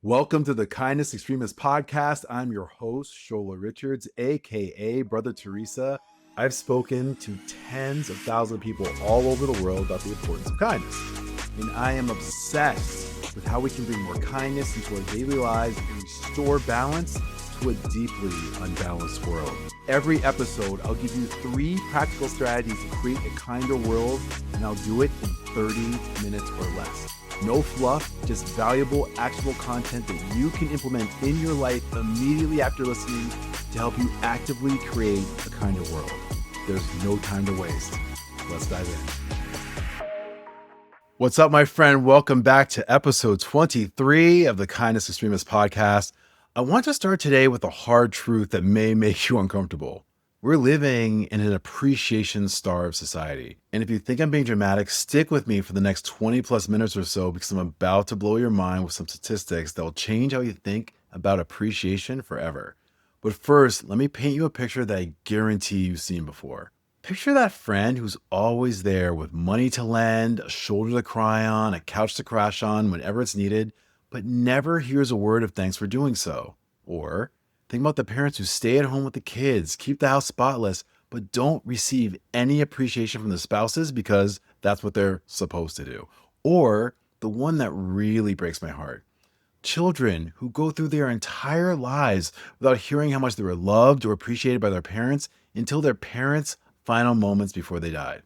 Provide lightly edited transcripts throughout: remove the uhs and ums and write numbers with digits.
Welcome to the Kindness Extremist Podcast. I'm your host, Shola Richards, aka Brother Teresa. I've spoken to tens of thousands of people all over the world about the importance of kindness. And I am obsessed with how we can bring more kindness into our daily lives and restore balance to a deeply unbalanced world. Every episode, I'll give you 3 practical strategies to create a kinder world, and I'll do it in 30 minutes or less. No fluff, just valuable, actionable content that you can implement in your life immediately after listening to help you actively create a kinder world. There's no time to waste. Let's dive in. What's up, my friend? Welcome back to episode 23 of the Kindness Extremist Podcast. I want to start today with a hard truth that may make you uncomfortable. We're living in an appreciation-starved society. And if you think I'm being dramatic, stick with me for the next 20 plus minutes or so because I'm about to blow your mind with some statistics that will change how you think about appreciation forever. But first, let me paint you a picture that I guarantee you've seen before. Picture that friend who's always there with money to lend, a shoulder to cry on, a couch to crash on whenever it's needed, but never hears a word of thanks for doing so. Or think about the parents who stay at home with the kids, keep the house spotless, but don't receive any appreciation from the spouses because that's what they're supposed to do. Or the one that really breaks my heart. Children who go through their entire lives without hearing how much they were loved or appreciated by their parents until their parents' final moments before they died.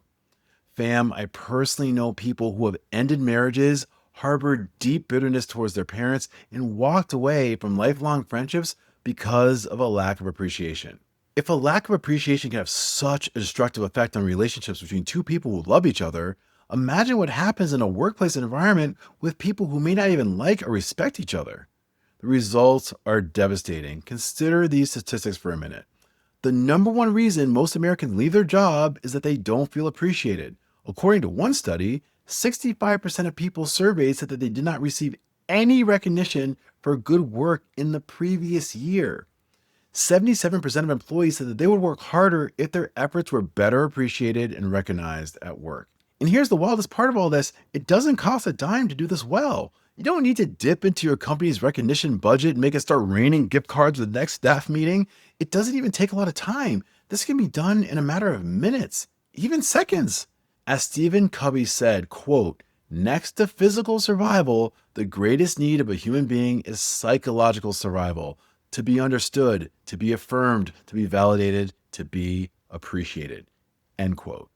Fam, I personally know people who have ended marriages, harbored deep bitterness towards their parents, and walked away from lifelong friendships because of a lack of appreciation. If a lack of appreciation can have such a destructive effect on relationships between two people who love each other, imagine what happens in a workplace environment with people who may not even like or respect each other. The results are devastating. Consider these statistics for a minute. The number one reason most Americans leave their job is that they don't feel appreciated. According to one study, 65% of people surveyed said that they did not receive any recognition for good work in the previous year. 77% of employees said that they would work harder if their efforts were better appreciated and recognized at work. And here's the wildest part of all this. It doesn't cost a dime to do this well. You don't need to dip into your company's recognition budget and make it start raining gift cards at the next staff meeting. It doesn't even take a lot of time. This can be done in a matter of minutes, even seconds. As Stephen Covey said, quote, "Next to physical survival, the greatest need of a human being is psychological survival. To be understood, to be affirmed, to be validated, to be appreciated." End quote.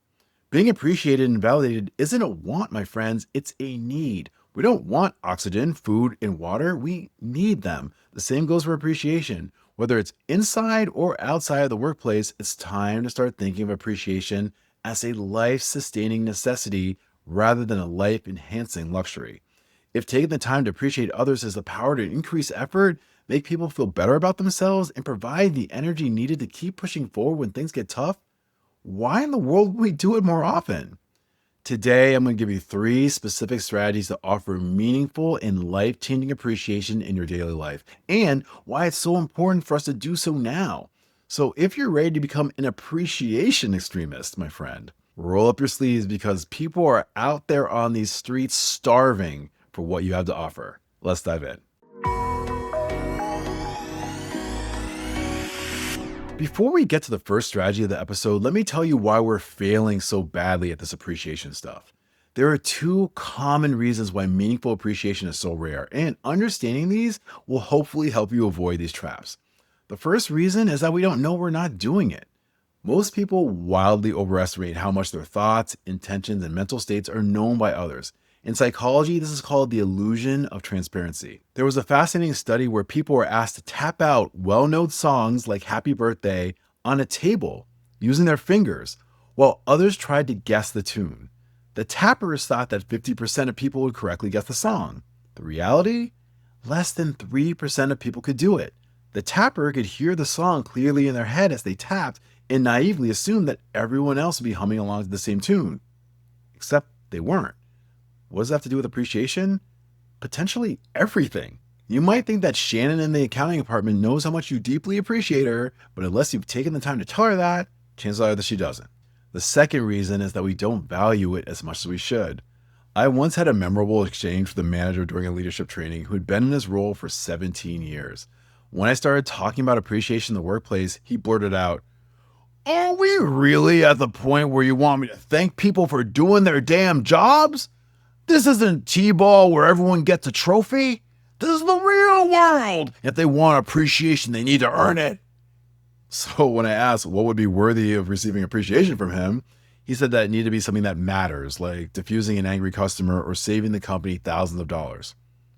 Being appreciated and validated isn't a want, my friends. It's a need. We don't want oxygen, food, and water. We need them. The same goes for appreciation. Whether it's inside or outside of the workplace, it's time to start thinking of appreciation as a life-sustaining necessity rather than a life-enhancing luxury. If taking the time to appreciate others has the power to increase effort, make people feel better about themselves, and provide the energy needed to keep pushing forward when things get tough, why in the world would we do it more often? Today, I'm going to give you 3 specific strategies to offer meaningful and life-changing appreciation in your daily life, and why it's so important for us to do so now. So if you're ready to become an appreciation extremist, my friend, roll up your sleeves because people are out there on these streets starving for what you have to offer. Let's dive in. Before we get to the first strategy of the episode, let me tell you why we're failing so badly at this appreciation stuff. There are 2 common reasons why meaningful appreciation is so rare, and understanding these will hopefully help you avoid these traps. The first reason is that we don't know we're not doing it. Most people wildly overestimate how much their thoughts, intentions, and mental states are known by others. In psychology, this is called the illusion of transparency. There was a fascinating study where people were asked to tap out well-known songs like Happy Birthday on a table using their fingers, while others tried to guess the tune. The tappers thought that 50% of people would correctly guess the song. The reality? Less than 3% of people could do it. The tapper could hear the song clearly in their head as they tapped and naively assumed that everyone else would be humming along to the same tune. Except they weren't. What does that have to do with appreciation? Potentially everything. You might think that Shannon in the accounting department knows how much you deeply appreciate her, but unless you've taken the time to tell her that, chances are that she doesn't. The second reason is that we don't value it as much as we should. I once had a memorable exchange with a manager during a leadership training who'd been in his role for 17 years. When I started talking about appreciation in the workplace, he blurted out, "Are we really at the point where you want me to thank people for doing their damn jobs? This isn't T-ball where everyone gets a trophy. This is the real world. If they want appreciation, they need to earn it." So when I asked what would be worthy of receiving appreciation from him, he said that it needed to be something that matters, like diffusing an angry customer or saving the company thousands of dollars.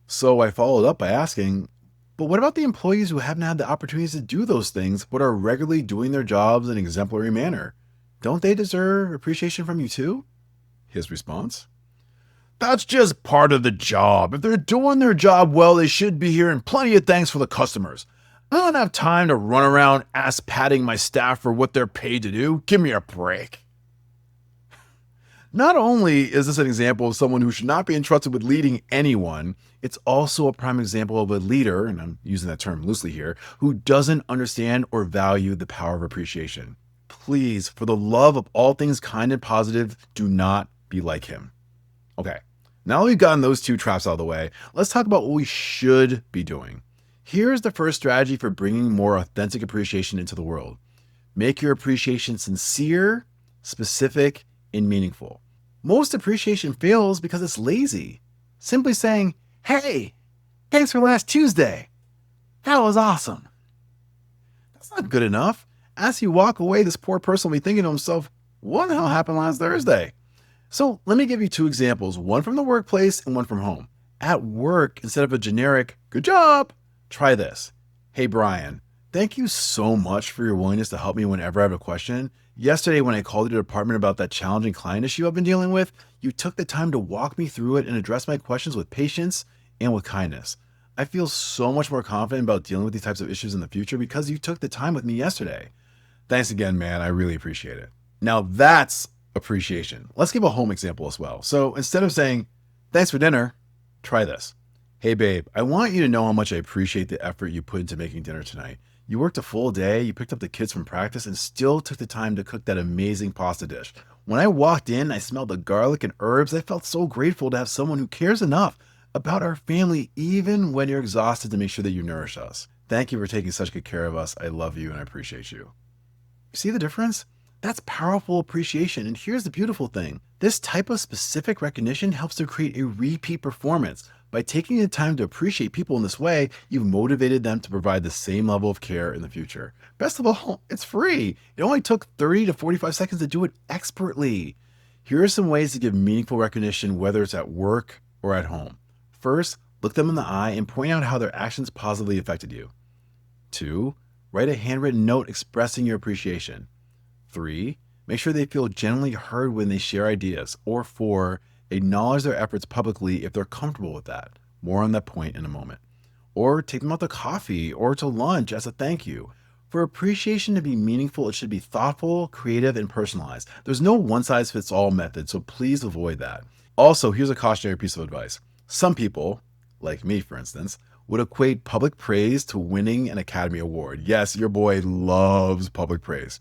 So I followed up by asking, but what about the employees who haven't had the opportunities to do those things but are regularly doing their jobs in an exemplary manner? Don't they deserve appreciation from you too? His response, "That's just part of the job. If they're doing their job well, they should be hearing plenty of thanks for the customers. I don't have time to run around ass patting my staff for what they're paid to do. Give me a break." Not only is this an example of someone who should not be entrusted with leading anyone, it's also a prime example of a leader, and I'm using that term loosely here, who doesn't understand or value the power of appreciation. Please, for the love of all things kind and positive, do not be like him. Okay, now that we've gotten those two traps out of the way, let's talk about what we should be doing. Here's the first strategy for bringing more authentic appreciation into the world. Make your appreciation sincere, specific, and meaningful. Most appreciation fails because it's lazy. Simply saying, "Hey, thanks for last Tuesday. That was awesome." That's not good enough. As you walk away, this poor person will be thinking to himself, what the hell happened last Thursday? So let me give you two examples, one from the workplace and one from home. At work, instead of a generic, "Good job," try this. "Hey, Brian, thank you so much for your willingness to help me whenever I have a question. Yesterday, when I called your department about that challenging client issue I've been dealing with, you took the time to walk me through it and address my questions with patience and with kindness. I feel so much more confident about dealing with these types of issues in the future because you took the time with me yesterday. Thanks again, man. I really appreciate it." Now that's appreciation. Let's give a home example as well. So instead of saying, "Thanks for dinner," try this. "Hey, babe, I want you to know how much I appreciate the effort you put into making dinner tonight. You worked a full day, you picked up the kids from practice, and still took the time to cook that amazing pasta dish. When I walked in, I smelled the garlic and herbs. I felt so grateful to have someone who cares enough about our family, even when you're exhausted, to make sure that you nourish us. Thank you for taking such good care of us. I love you and I appreciate you." You see the difference? That's powerful appreciation. And here's the beautiful thing. This type of specific recognition helps to create a repeat performance. By taking the time to appreciate people in this way, you've motivated them to provide the same level of care in the future. Best of all, it's free. It only took 30 to 45 seconds to do it expertly. Here are some ways to give meaningful recognition, whether it's at work or at home. First, look them in the eye and point out how their actions positively affected you. 2, write a handwritten note expressing your appreciation. 3, make sure they feel genuinely heard when they share ideas. Or 4, acknowledge their efforts publicly if they're comfortable with that. More on that point in a moment. Or take them out to coffee or to lunch as a thank you. For appreciation to be meaningful, it should be thoughtful, creative, and personalized. There's no one-size-fits-all method, so please avoid that. Also, here's a cautionary piece of advice. Some people, like me for instance, would equate public praise to winning an Academy Award. Yes, your boy loves public praise.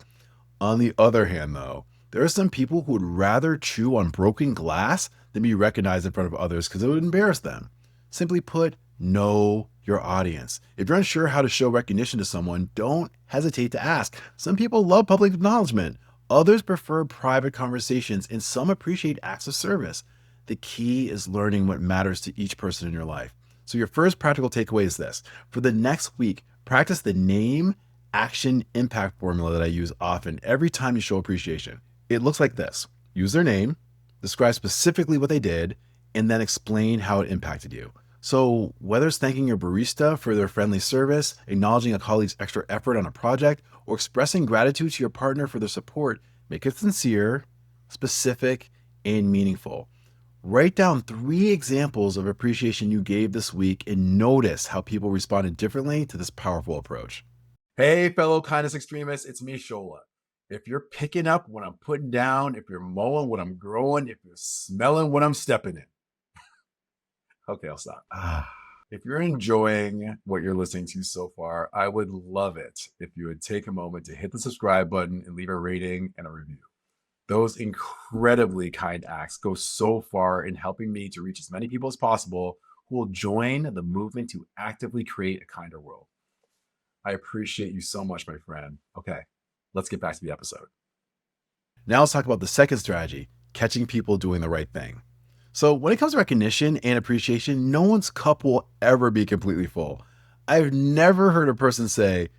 On the other hand, though, there are some people who would rather chew on broken glass than be recognized in front of others because it would embarrass them. Simply put, know your audience. If you're unsure how to show recognition to someone, don't hesitate to ask. Some people love public acknowledgement. Others prefer private conversations, and some appreciate acts of service. The key is learning what matters to each person in your life. So your first practical takeaway is this. For the next week, practice the name, action, impact formula that I use often every time you show appreciation. It looks like this. Use their name, describe specifically what they did, and then explain how it impacted you. So whether it's thanking your barista for their friendly service, acknowledging a colleague's extra effort on a project, or expressing gratitude to your partner for their support, make it sincere, specific, and meaningful. Write down 3 examples of appreciation you gave this week and notice how people responded differently to this powerful approach. Hey, fellow kindness extremists, it's me, Shola. If you're picking up what I'm putting down, if you're mowing what I'm growing, if you're smelling what I'm stepping in. Okay, I'll stop. If you're enjoying what you're listening to so far, I would love it if you would take a moment to hit the subscribe button and leave a rating and a review. Those incredibly kind acts go so far in helping me to reach as many people as possible who will join the movement to actively create a kinder world. I appreciate you so much, my friend. Okay, let's get back to the episode. Now let's talk about the second strategy, catching people doing the right thing. So when it comes to recognition and appreciation, no one's cup will ever be completely full. I've never heard a person say,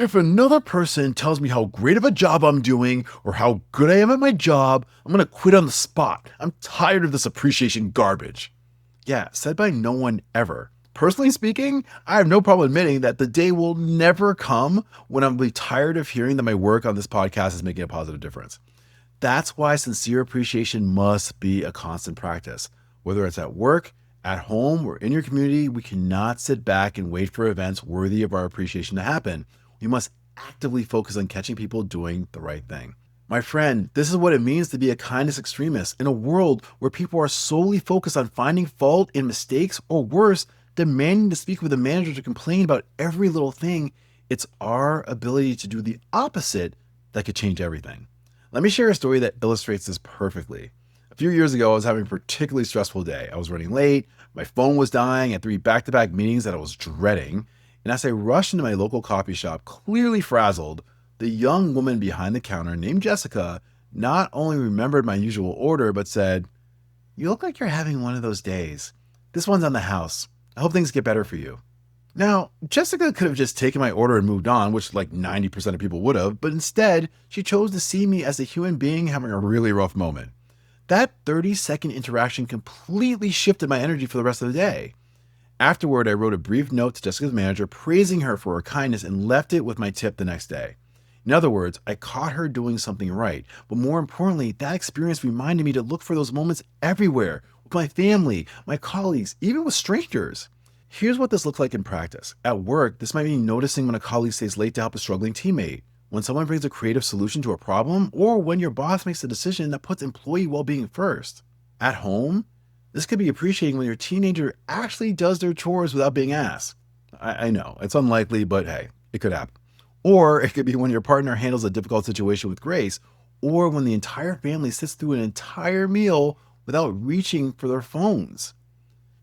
if another person tells me how great of a job I'm doing or how good I am at my job, I'm going to quit on the spot. I'm tired of this appreciation garbage. Yeah, said by no one ever. Personally speaking, I have no problem admitting that the day will never come when I'm tired of hearing that my work on this podcast is making a positive difference. That's why sincere appreciation must be a constant practice. Whether it's at work, at home, or in your community, we cannot sit back and wait for events worthy of our appreciation to happen. We must actively focus on catching people doing the right thing. My friend, this is what it means to be a kindness extremist in a world where people are solely focused on finding fault in mistakes, or worse, demanding to speak with a manager to complain about every little thing. It's our ability to do the opposite that could change everything. Let me share a story that illustrates this perfectly. A few years ago, I was having a particularly stressful day. I was running late, my phone was dying, and 3 back-to-back meetings that I was dreading. And as I rushed into my local coffee shop, clearly frazzled, the young woman behind the counter named Jessica not only remembered my usual order, but said, "You look like you're having one of those days. This one's on the house. I hope things get better for you." Now, Jessica could have just taken my order and moved on, which like 90% of people would have, but instead, she chose to see me as a human being having a really rough moment. That 30-second interaction completely shifted my energy for the rest of the day. Afterward, I wrote a brief note to Jessica's manager praising her for her kindness and left it with my tip the next day. In other words, I caught her doing something right, but more importantly, that experience reminded me to look for those moments everywhere, with my family, my colleagues, even with strangers. Here's what this looks like in practice. At work, this might mean noticing when a colleague stays late to help a struggling teammate, when someone brings a creative solution to a problem, or when your boss makes a decision that puts employee well-being first. At home, this could be appreciating when your teenager actually does their chores without being asked. I know, it's unlikely, but hey, it could happen. Or it could be when your partner handles a difficult situation with grace, or when the entire family sits through an entire meal without reaching for their phones.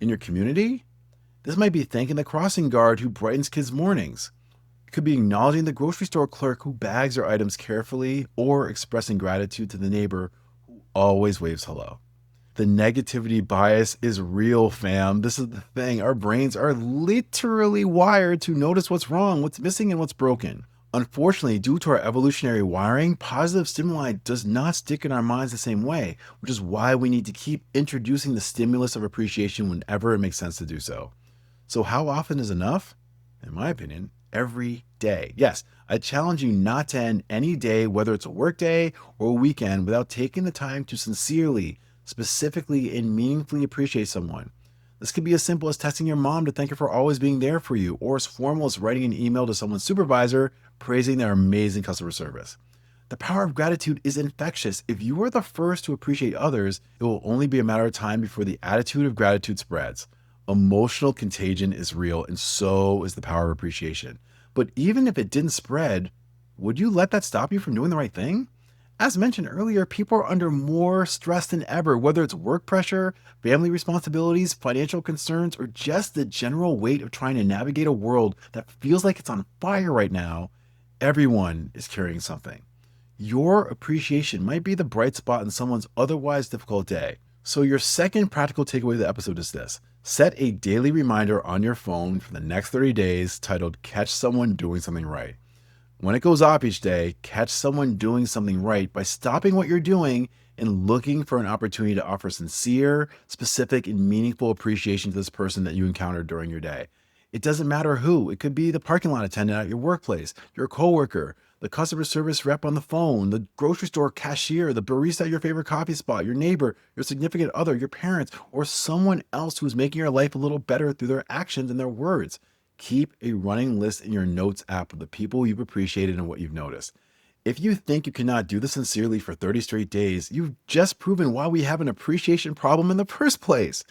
In your community, this might be thanking the crossing guard who brightens kids' mornings. It could be acknowledging the grocery store clerk who bags their items carefully, or expressing gratitude to the neighbor who always waves hello. The negativity bias is real, fam. This is the thing. Our brains are literally wired to notice what's wrong, what's missing, and what's broken. Unfortunately, due to our evolutionary wiring, positive stimuli does not stick in our minds the same way, which is why we need to keep introducing the stimulus of appreciation whenever it makes sense to do so. So how often is enough? In my opinion, every day. Yes, I challenge you not to end any day, whether it's a work day or a weekend, without taking the time to sincerely, specifically, and meaningfully appreciate someone. This could be as simple as texting your mom to thank her for always being there for you, or as formal as writing an email to someone's supervisor praising their amazing customer service. The power of gratitude is infectious. If you are the first to appreciate others, it will only be a matter of time before the attitude of gratitude spreads. Emotional contagion is real, and so is the power of appreciation. But even if it didn't spread, would you let that stop you from doing the right thing? As mentioned earlier, people are under more stress than ever, whether it's work pressure, family responsibilities, financial concerns, or just the general weight of trying to navigate a world that feels like it's on fire right now. Everyone is carrying something. Your appreciation might be the bright spot in someone's otherwise difficult day. So your second practical takeaway of the episode is this. Set a daily reminder on your phone for the next 30 days titled Catch Someone Doing Something Right. When it goes off each day, catch someone doing something right by stopping what you're doing and looking for an opportunity to offer sincere, specific, and meaningful appreciation to this person that you encountered during your day. It doesn't matter who. It could be the parking lot attendant at your workplace, your coworker, the customer service rep on the phone, the grocery store cashier, the barista at your favorite coffee spot, your neighbor, your significant other, your parents, or someone else who's making your life a little better through their actions and their words. Keep a running list in your notes app of the people you've appreciated and what you've noticed. If you think you cannot do this sincerely for 30 straight days, you've just proven why we have an appreciation problem in the first place.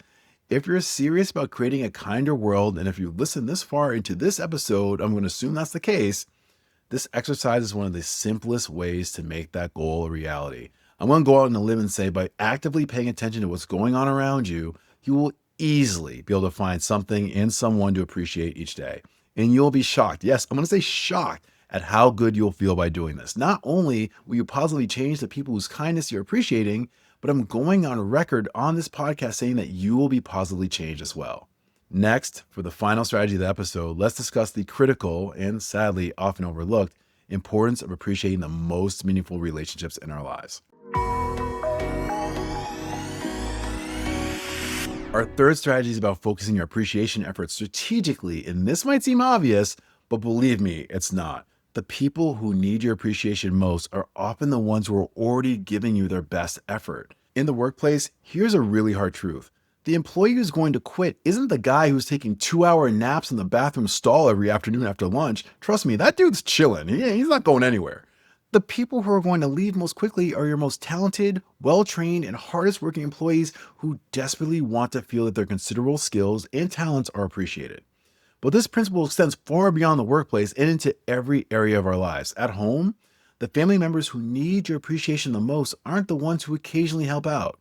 If you're serious about creating a kinder world, and if you listen this far into this episode, I'm going to assume that's the case, this exercise is one of the simplest ways to make that goal a reality. I'm going to go out on a limb and say by actively paying attention to what's going on around you, you will easily be able to find something and someone to appreciate each day. And you'll be shocked. Yes, I'm going to say shocked at how good you'll feel by doing this. Not only will you positively change the people whose kindness you're appreciating, but I'm going on record on this podcast saying that you will be positively changed as well. Next, for the final strategy of the episode, let's discuss the critical and sadly often overlooked importance of appreciating the most meaningful relationships in our lives. Our third strategy is about focusing your appreciation efforts strategically, and this might seem obvious, but believe me, it's not. The people who need your appreciation most are often the ones who are already giving you their best effort. In the workplace, here's a really hard truth. The employee who's going to quit isn't the guy who's taking 2-hour naps in the bathroom stall every afternoon after lunch. Trust me, that dude's chilling. He's not going anywhere. The people who are going to leave most quickly are your most talented, well-trained, and hardest working employees who desperately want to feel that their considerable skills and talents are appreciated. But this principle extends far beyond the workplace and into every area of our lives. At home, the family members who need your appreciation the most aren't the ones who occasionally help out.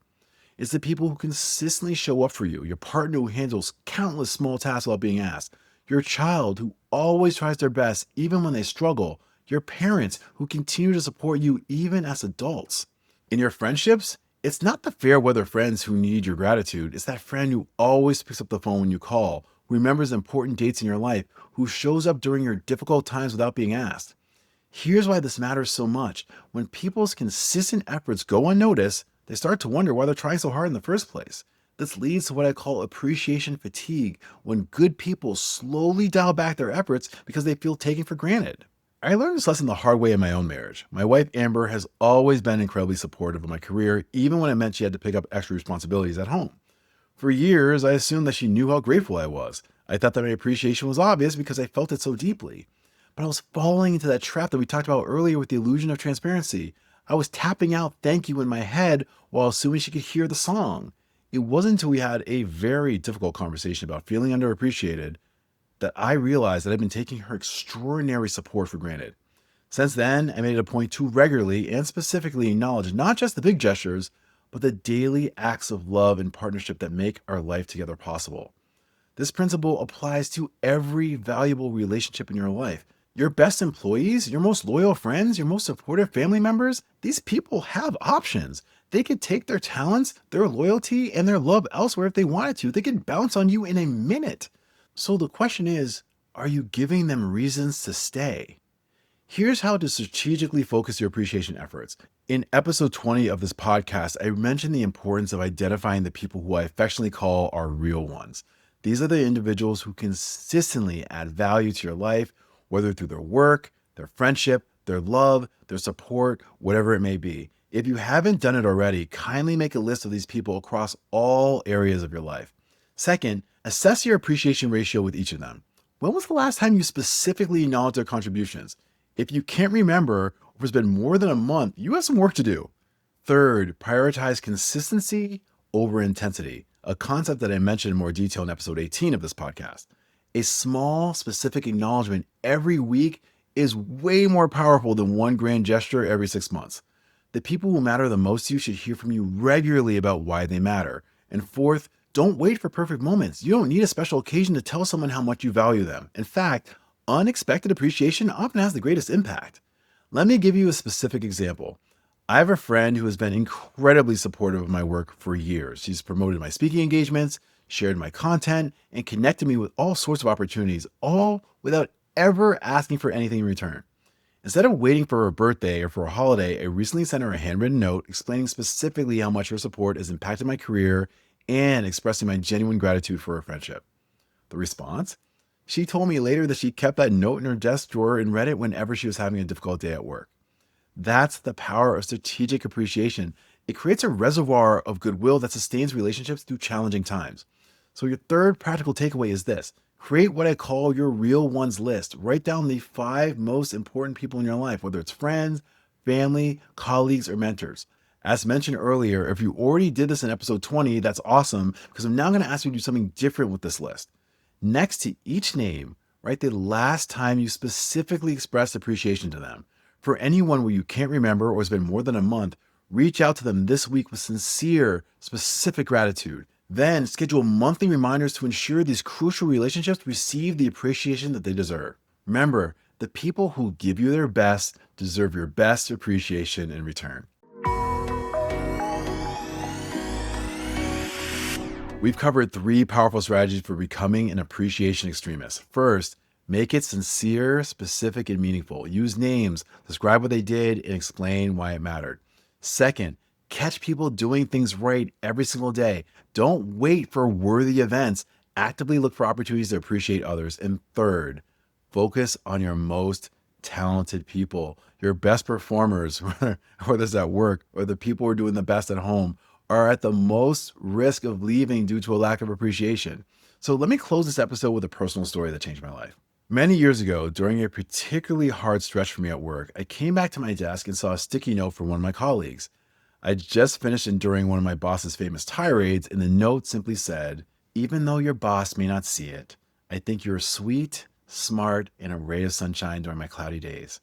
It's the people who consistently show up for you, your partner who handles countless small tasks without being asked, your child who always tries their best even when they struggle, your parents who continue to support you even as adults. In your friendships, it's not the fair weather friends who need your gratitude. It's that friend who always picks up the phone when you call, who remembers important dates in your life, who shows up during your difficult times without being asked. Here's why this matters so much. When people's consistent efforts go unnoticed, they start to wonder why they're trying so hard in the first place. This leads to what I call appreciation fatigue, when good people slowly dial back their efforts because they feel taken for granted. I learned this lesson the hard way in my own marriage. My wife, Amber, has always been incredibly supportive of my career, even when it meant she had to pick up extra responsibilities at home. For years, I assumed that she knew how grateful I was. I thought that my appreciation was obvious because I felt it so deeply. But I was falling into that trap that we talked about earlier with the illusion of transparency. I was tapping out thank you in my head while assuming she could hear the song. It wasn't until we had a very difficult conversation about feeling underappreciated that I realized that I'd been taking her extraordinary support for granted. Since then, I made it a point to regularly and specifically acknowledge not just the big gestures, but the daily acts of love and partnership that make our life together possible. This principle applies to every valuable relationship in your life. Your best employees, your most loyal friends, your most supportive family members, these people have options. They could take their talents, their loyalty, and their love elsewhere if they wanted to. They could bounce on you in a minute. So the question is, are you giving them reasons to stay? Here's how to strategically focus your appreciation efforts. In episode 20 of this podcast, I mentioned the importance of identifying the people who I affectionately call our real ones. These are the individuals who consistently add value to your life, whether through their work, their friendship, their love, their support, whatever it may be. If you haven't done it already, kindly make a list of these people across all areas of your life. Second, assess your appreciation ratio with each of them. When was the last time you specifically acknowledged their contributions? If you can't remember, or it's been more than a month, you have some work to do. Third, prioritize consistency over intensity, a concept that I mentioned in more detail in episode 18 of this podcast. A small, specific acknowledgement every week is way more powerful than one grand gesture every 6 months. The people who matter the most to you should hear from you regularly about why they matter. And fourth, don't wait for perfect moments. You don't need a special occasion to tell someone how much you value them. In fact, unexpected appreciation often has the greatest impact. Let me give you a specific example. I have a friend who has been incredibly supportive of my work for years. She's promoted my speaking engagements, shared my content, and connected me with all sorts of opportunities, all without ever asking for anything in return. Instead of waiting for her birthday or for a holiday, I recently sent her a handwritten note explaining specifically how much her support has impacted my career and expressing my genuine gratitude for her friendship. The response? She told me later that she kept that note in her desk drawer and read it whenever she was having a difficult day at work. That's the power of strategic appreciation. It creates a reservoir of goodwill that sustains relationships through challenging times. So your third practical takeaway is this. Create what I call your real ones list. Write down the 5 most important people in your life, whether it's friends, family, colleagues, or mentors. As mentioned earlier, if you already did this in episode 20, that's awesome, because I'm now going to ask you to do something different with this list. Next to each name, write the last time you specifically expressed appreciation to them. For anyone where you can't remember or it's been more than a month, Reach out to them this week with sincere, specific gratitude. Then schedule monthly reminders to ensure these crucial relationships receive the appreciation that they deserve. Remember, the people who give you their best deserve your best appreciation in return. We've covered 3 powerful strategies for becoming an appreciation extremist. First, make it sincere, specific, and meaningful. Use names, describe what they did, and explain why it mattered. Second, catch people doing things right every single day. Don't wait for worthy events. Actively look for opportunities to appreciate others. And third, focus on your most talented people. Your best performers, whether it's at work or the people who are doing the best at home, are at the most risk of leaving due to a lack of appreciation. So let me close this episode with a personal story that changed my life. Many years ago, during a particularly hard stretch for me at work, I came back to my desk and saw a sticky note from one of my colleagues. I'd just finished enduring one of my boss's famous tirades, and the note simply said, "Even though your boss may not see it, I think you're sweet, smart, and a ray of sunshine during my cloudy days.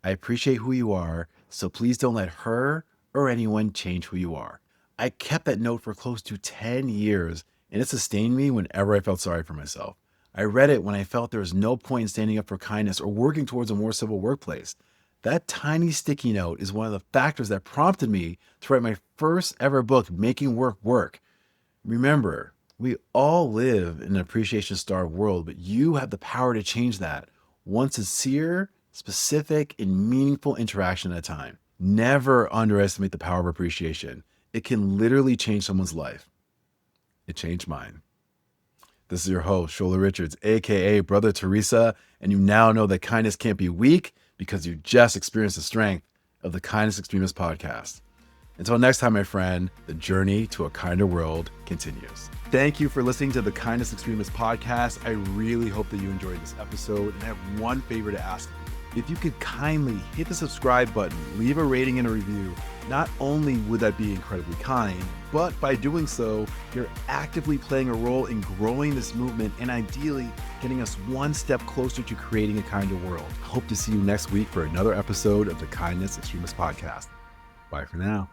I appreciate who you are, so please don't let her or anyone change who you are." I kept that note for close to 10 years, and it sustained me whenever I felt sorry for myself. I read it when I felt there was no point in standing up for kindness or working towards a more civil workplace. That tiny sticky note is one of the factors that prompted me to write my first ever book, Making Work Work. Remember, we all live in an appreciation-starved world, but you have the power to change that, one sincere, specific, and meaningful interaction at a time. Never underestimate the power of appreciation. It can literally change someone's life. It changed mine. This is your host, Shola Richards, aka Brother Teresa, and you now know that kindness can't be weak because you just experienced the strength of the Kindness Extremist Podcast. Until next time, my friend, the journey to a kinder world continues. Thank you for listening to the Kindness Extremist Podcast. I really hope that you enjoyed this episode, and I have one favor to ask you. If you could kindly hit the subscribe button, leave a rating and a review, not only would that be incredibly kind, but by doing so, you're actively playing a role in growing this movement and ideally getting us one step closer to creating a kinder world. Hope to see you next week for another episode of the Kindness Extremist Podcast. Bye for now.